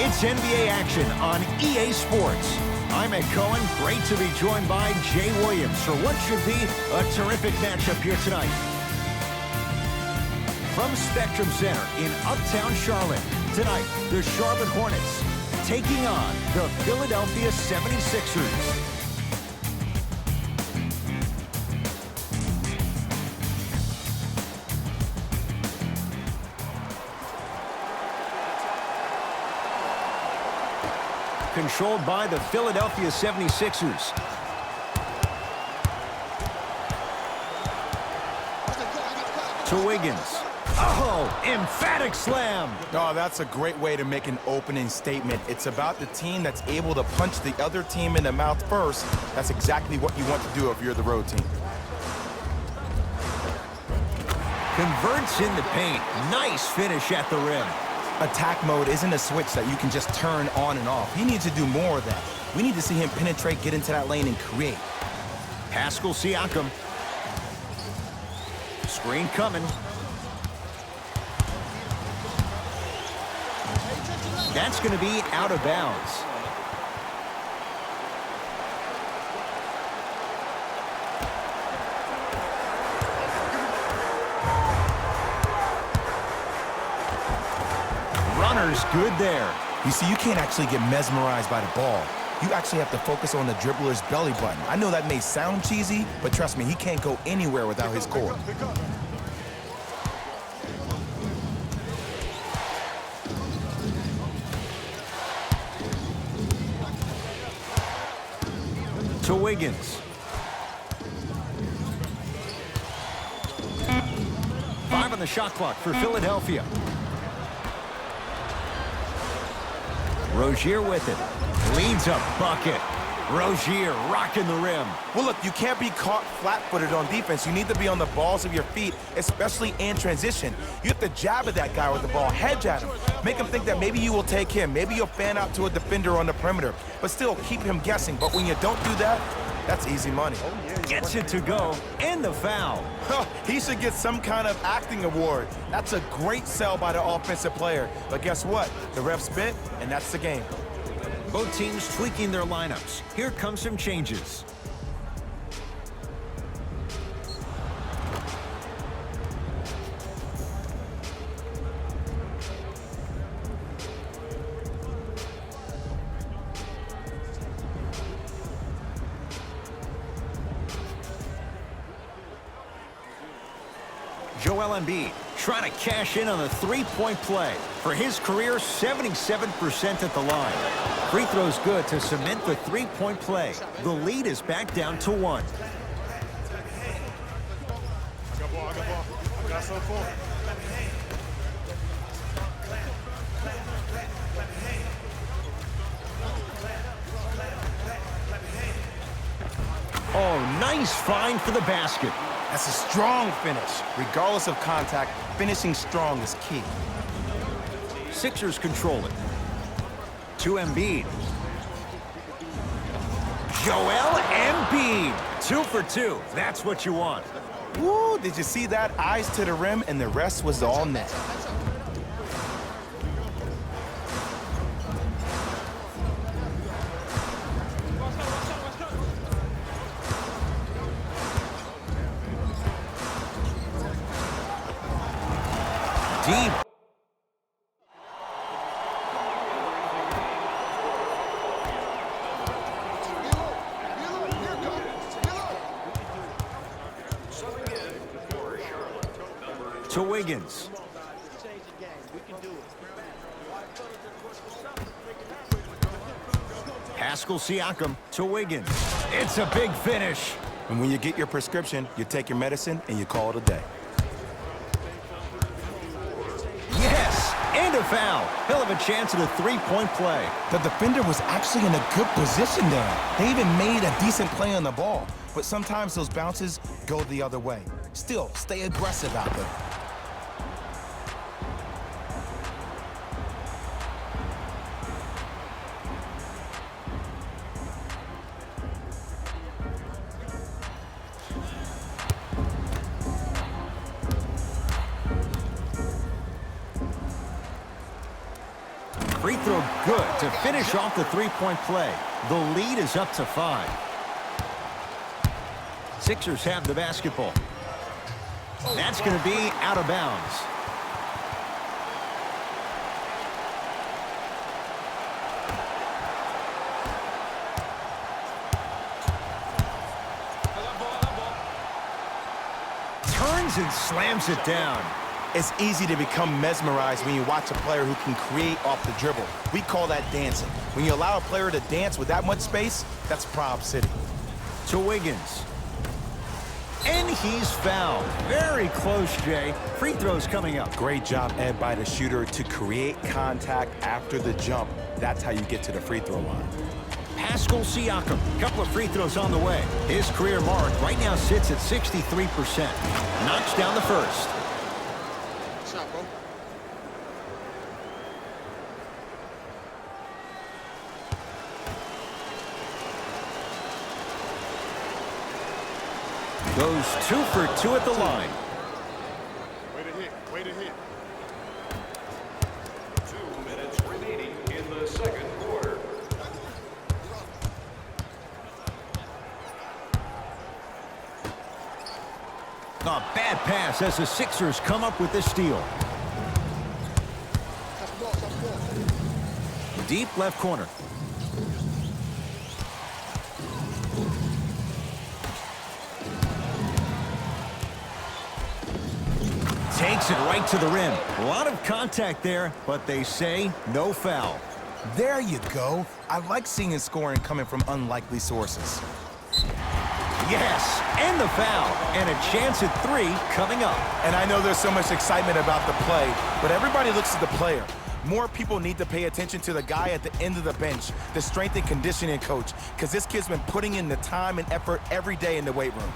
It's NBA action on EA Sports. I'm Ed Cohen. Great to be joined by Jay Williams for what should be a terrific matchup here tonight. From Spectrum Center in Uptown Charlotte, tonight the Charlotte Hornets taking on the Philadelphia 76ers. Controlled by the Philadelphia 76ers. To Wiggins. Oh, emphatic slam. Oh, that's a great way to make an opening statement. It's about the team that's able to punch the other team in the mouth first. That's exactly what you want to do if you're the road team. Converts in the paint. Nice finish at the rim. Attack mode isn't a switch that you can just turn on and off. He needs to do more of that. We need to see him penetrate, get into that lane, and create. Pascal Siakam. Screen coming. That's going to be out of bounds. Runner's good there. You see, you can't actually get mesmerized by the ball. You actually have to focus on the dribbler's belly button. I know that may sound cheesy, but trust me, he can't go anywhere without his core. To Wiggins. 5 on the shot clock for Philadelphia. Rozier with it. Leads a bucket. Rozier rocking the rim. Well, look, you can't be caught flat-footed on defense. You need to be on the balls of your feet, especially in transition. You have to jab at that guy with the ball, hedge at him. Make him think that maybe you will take him. Maybe you'll fan out to a defender on the perimeter, but still keep him guessing. But when you don't do that, that's easy money. Gets it to go, and the foul. He should get some kind of acting award. That's a great sell by the offensive player. But guess what? The ref spit, and that's the game. Both teams tweaking their lineups. Here come some changes. Joel Embiid trying to cash in on a three-point play. For his career, 77% at the line. Free throw's good to cement the three-point play. The lead is back down to 1. Oh, nice find for the basket. That's a strong finish. Regardless of contact, finishing strong is key. Sixers control it. To Embiid. Joel Embiid. 2 for 2. That's what you want. Woo, did you see that? Eyes to the rim, and the rest was all net. Deep. To Wiggins. Pascal Siakam to Wiggins. It's a big finish. And when you get your prescription, you take your medicine and you call it a day. Yes, and a foul. He'll have a chance at a three-point play. The defender was actually in a good position there. They even made a decent play on the ball. But sometimes those bounces go the other way. Still, stay aggressive out there. Free throw good to finish off the three-point play. The lead is up to 5. Sixers have the basketball. That's going to be out of bounds. Turns and slams it down. It's easy to become mesmerized when you watch a player who can create off the dribble. We call that dancing. When you allow a player to dance with that much space, that's Prob City. To Wiggins. And he's fouled. Very close, Jay. Free throws coming up. Great job, Ed, by the shooter to create contact after the jump. That's how you get to the free throw line. Pascal Siakam, couple of free throws on the way. His career mark right now sits at 63%. Knocks down the first. Shot, bro. Goes 2 for 2 at the line. Way to hit. Way to hit. 2 minutes remaining in the second quarter. A bad pass as the Sixers come up with the steal. Touch the ball. Touch the ball. Deep left corner. Takes it right to the rim. A lot of contact there, but they say no foul. There you go. I like seeing scoring coming from unlikely sources. Yes, and the foul. And a chance at 3 coming up. And I know there's so much excitement about the play, but everybody looks at the player. More people need to pay attention to the guy at the end of the bench, the strength and conditioning coach, because this kid's been putting in the time and effort every day in the weight room.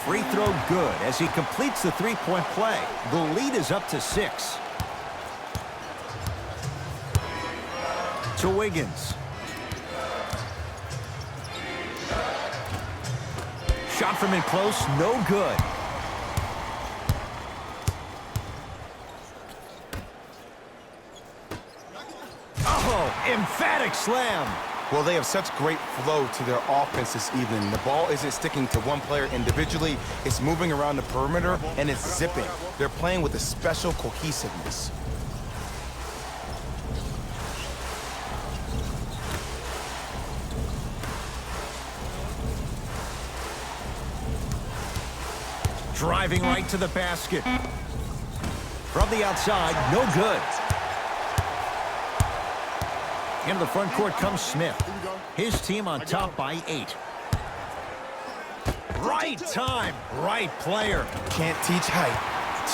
Free throw good as he completes the three-point play. The lead is up to 6. To Wiggins. Shot from in close, no good. Oh, emphatic slam. Well, they have such great flow to their offense this evening. The ball isn't sticking to one player individually. It's moving around the perimeter, and it's zipping. They're playing with a special cohesiveness. Driving right to the basket. From the outside, no good. Into the front court comes Smith. His team on top by 8. Right time, right player. Can't teach height.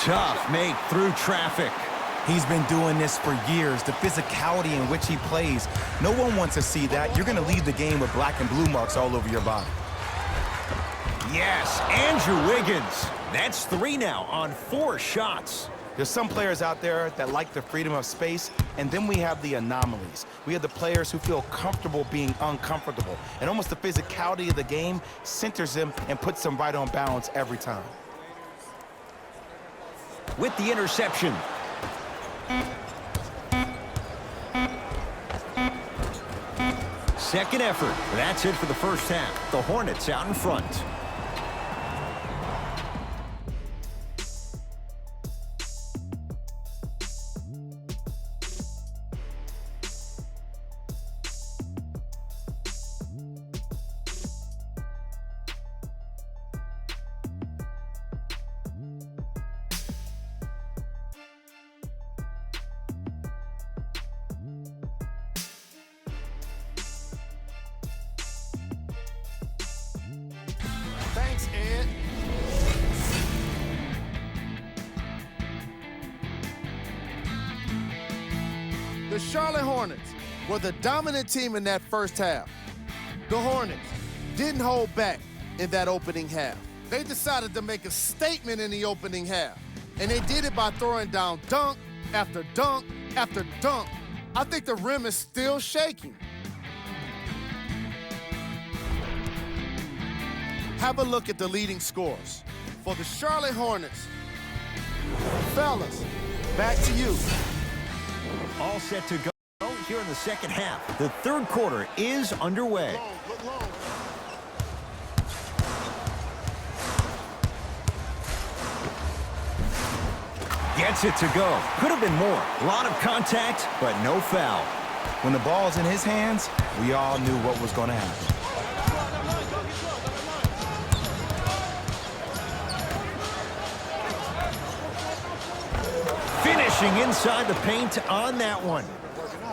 Tough make through traffic. He's been doing this for years, the physicality in which he plays. No one wants to see that. You're going to leave the game with black and blue marks all over your body. Yes, Andrew Wiggins. That's 3 now on 4 shots. There's some players out there that like the freedom of space, and then we have the anomalies. We have the players who feel comfortable being uncomfortable, and almost the physicality of the game centers them and puts them right on balance every time. With the interception. Second effort. That's it for the first half. The Hornets out in front. Thanks, Ed. The Charlotte Hornets were the dominant team in that first half. The Hornets didn't hold back in that opening half. They decided to make a statement in the opening half, and they did it by throwing down dunk after dunk after dunk. I think the rim is still shaking. Have a look at the leading scores. For the Charlotte Hornets, fellas, back to you. All set to go here in the second half. The third quarter is underway. Look long. Gets it to go. Could have been more. A lot of contact, but no foul. When the ball's in his hands, we all knew what was going to happen. Finishing inside the paint on that one.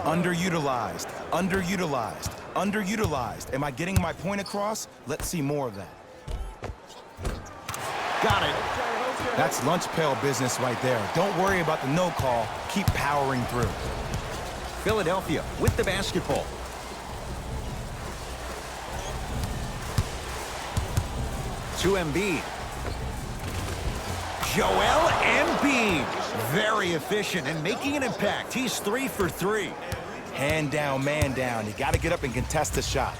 Underutilized, underutilized, underutilized. Am I getting my point across? Let's see more of that. Got it. That's lunch pail business right there. Don't worry about the no call. Keep powering through. Philadelphia with the basketball. To Embiid. Joel Embiid. Very efficient and making an impact. He's 3 for 3. Hand down, man down. You got to get up and contest the shot.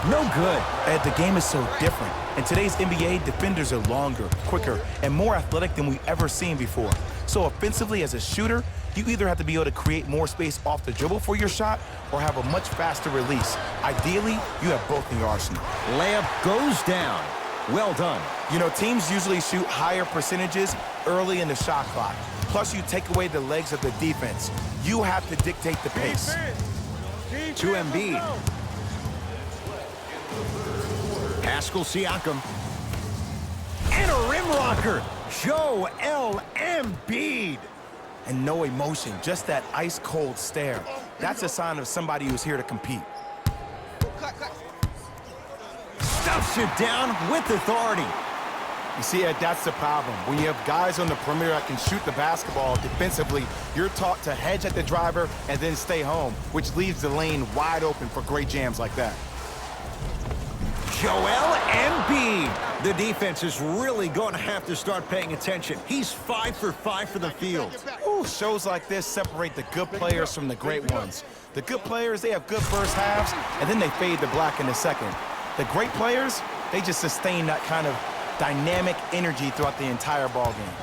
No good. Ed, the game is so different. In today's NBA, defenders are longer, quicker, and more athletic than we've ever seen before. So offensively, as a shooter, you either have to be able to create more space off the dribble for your shot or have a much faster release. Ideally, you have both in your arsenal. Layup goes down. Well done. You know, teams usually shoot higher percentages early in the shot clock. Plus, you take away the legs of the defense. You have to dictate the pace. To Embiid. Pascal Siakam. And a rim rocker. Joel Embiid. And no emotion, just that ice-cold stare. That's a sign of somebody who's here to compete. Stuffs it down with authority. You see, Ed, that's the problem. When you have guys on the perimeter that can shoot the basketball defensively, you're taught to hedge at the driver and then stay home, which leaves the lane wide open for great jams like that. Joel Embiid. The defense is really going to have to start paying attention. He's 5 for 5 for the field. Ooh, shows like this separate the good players from the great ones. The good players, they have good first halves, and then they fade to black in the second. The great players, they just sustain that kind of dynamic energy throughout the entire ball game.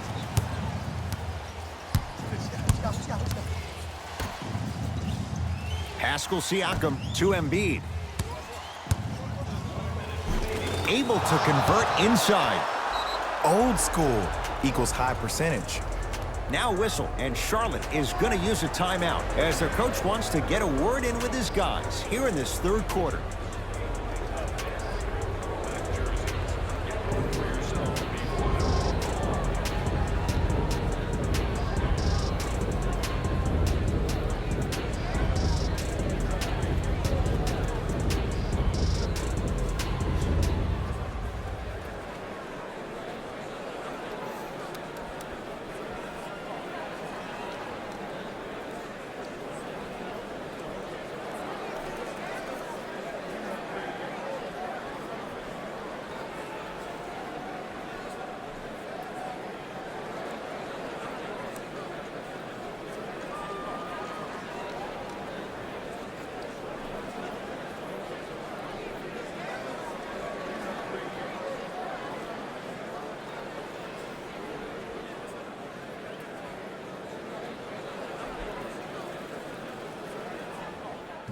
Pascal Siakam to Embiid. Able to convert inside. Old school equals high percentage. Now whistle, and Charlotte is going to use a timeout as their coach wants to get a word in with his guys here in this third quarter.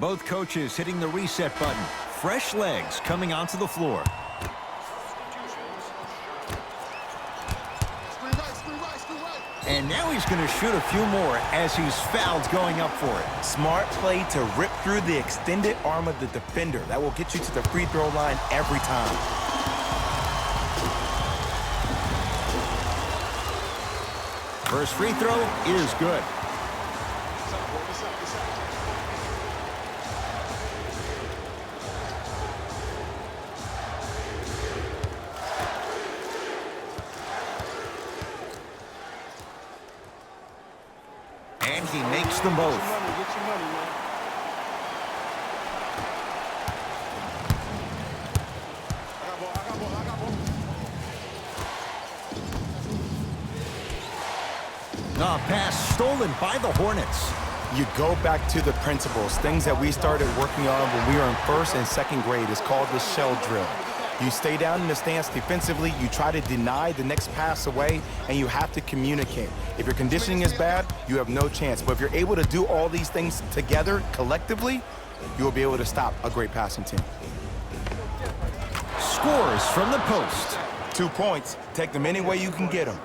Both coaches hitting the reset button. Fresh legs coming onto the floor. And now he's going to shoot a few more as he's fouled going up for it. Smart play to rip through the extended arm of the defender. That will get you to the free throw line every time. First free throw is good. And he makes them both. Pass stolen by the Hornets. You go back to the principles, things that we started working on when we were in first and second grade. Is called the shell drill. You stay down in the stance defensively, you try to deny the next pass away, and you have to communicate. If your conditioning is bad, you have no chance. But if you're able to do all these things together, collectively, you will be able to stop a great passing team. Scores from the post. 2 points. Take them any way you can get them.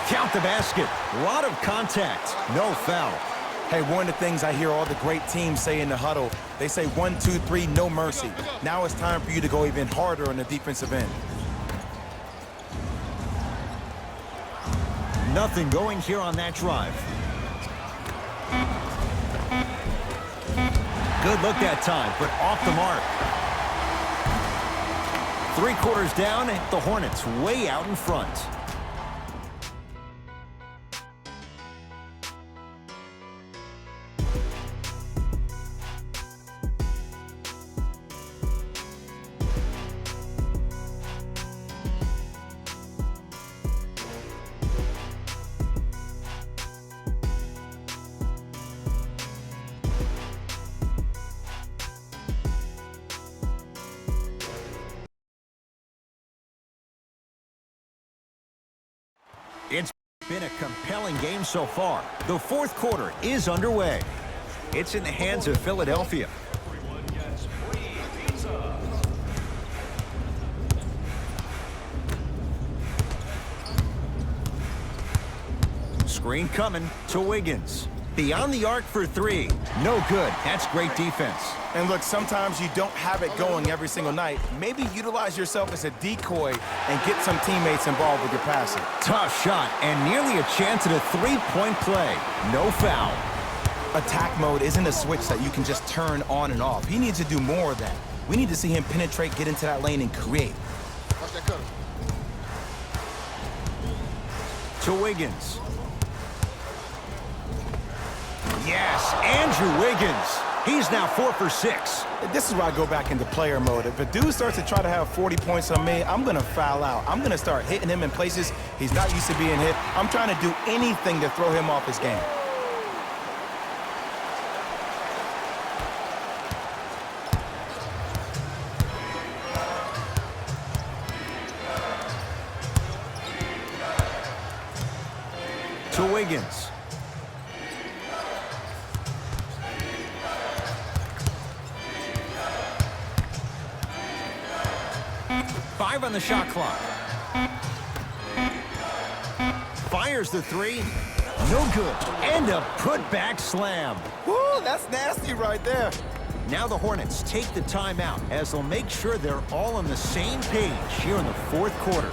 Count the basket. A lot of contact. No foul. Hey, one of the things I hear all the great teams say in the huddle, they say 1, 2, 3, no mercy. Now it's time for you to go even harder on the defensive end. Nothing going here on that drive. Good look that time, but off the mark. 3 quarters down, the Hornets way out in front. It's been a compelling game so far. The 4th quarter is underway. It's in the hands of Philadelphia. Screen coming to Wiggins. Beyond the arc for 3. No good. That's great defense. And look, sometimes you don't have it going every single night. Maybe utilize yourself as a decoy and get some teammates involved with your passing. Tough shot and nearly a chance at a 3-point play. No foul. Attack mode isn't a switch that you can just turn on and off. He needs to do more of that. We need to see him penetrate, get into that lane, and create. Watch that cutter. To Wiggins. Yes, Andrew Wiggins. He's now 4 for 6. This is where I go back into player mode. If a dude starts to try to have 40 points on me, I'm going to foul out. I'm going to start hitting him in places he's not used to being hit. I'm trying to do anything to throw him off his game. To Wiggins. Five on the shot clock. Fires the 3. No good. And a putback slam. Woo, that's nasty right there. Now the Hornets take the timeout as they'll make sure they're all on the same page here in the 4th quarter.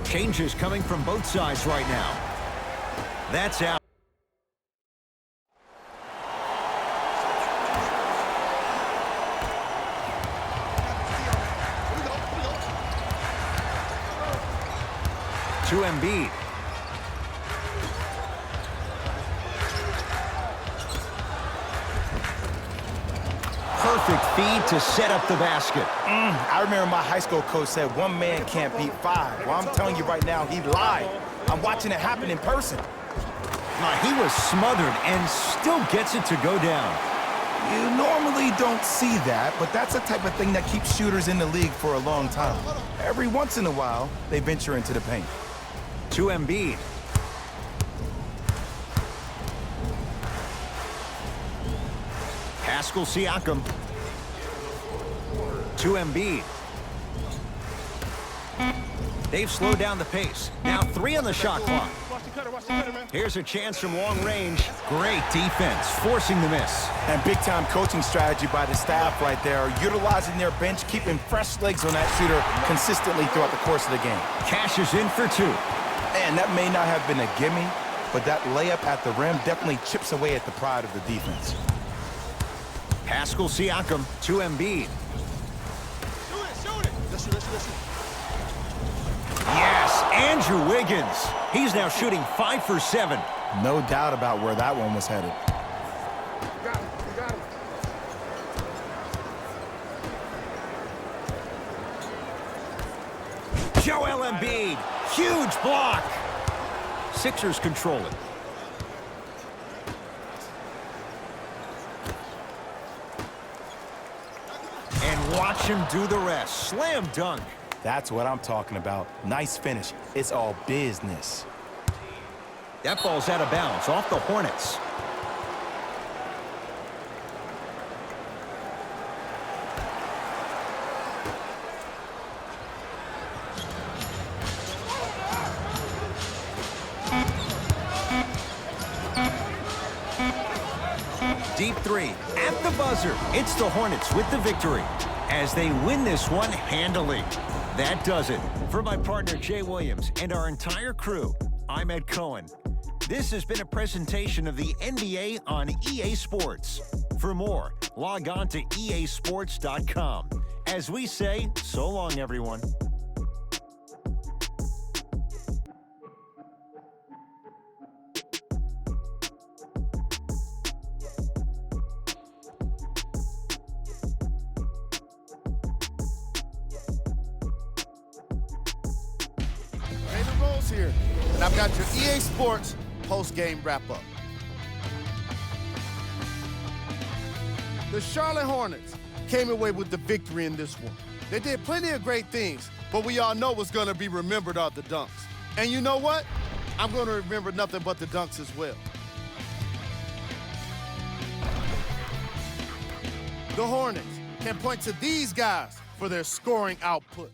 Changes coming from both sides right now. That's out. To Embiid. Perfect feed to set up the basket. I remember my high school coach said 1 man can't beat 5. Well, I'm telling you right now, he lied. I'm watching it happen in person. He was smothered and still gets it to go down. You normally don't see that, but that's the type of thing that keeps shooters in the league for a long time. Every once in a while, they venture into the paint. To Embiid. Pascal Siakam. To Embiid. They've slowed down the pace. Now 3 on the shot clock. Here's a chance from long range. Great defense, forcing the miss. And big-time coaching strategy by the staff right there, utilizing their bench, keeping fresh legs on that shooter consistently throughout the course of the game. Cashes in for 2. And that may not have been a gimme, but that layup at the rim definitely chips away at the pride of the defense. Pascal Siakam to Embiid. Yes, Andrew Wiggins. He's now shooting 5 for 7. No doubt about where that one was headed. Joel Embiid, huge block. Sixers control it. And watch him do the rest. Slam dunk. That's what I'm talking about. Nice finish. It's all business. That ball's out of bounds, off the Hornets. Deep 3 at the buzzer. It's the Hornets with the victory as they win this one handily. That does it. For my partner, Jay Williams, and our entire crew, I'm Ed Cohen. This has been a presentation of the NBA on EA Sports. For more, log on to easports.com. As we say, so long, everyone. Here, and I've got your EA Sports post-game wrap-up. The Charlotte Hornets came away with the victory in this one. They did plenty of great things, but we all know what's going to be remembered are the dunks. And you know what? I'm going to remember nothing but the dunks as well. The Hornets can point to these guys for their scoring output.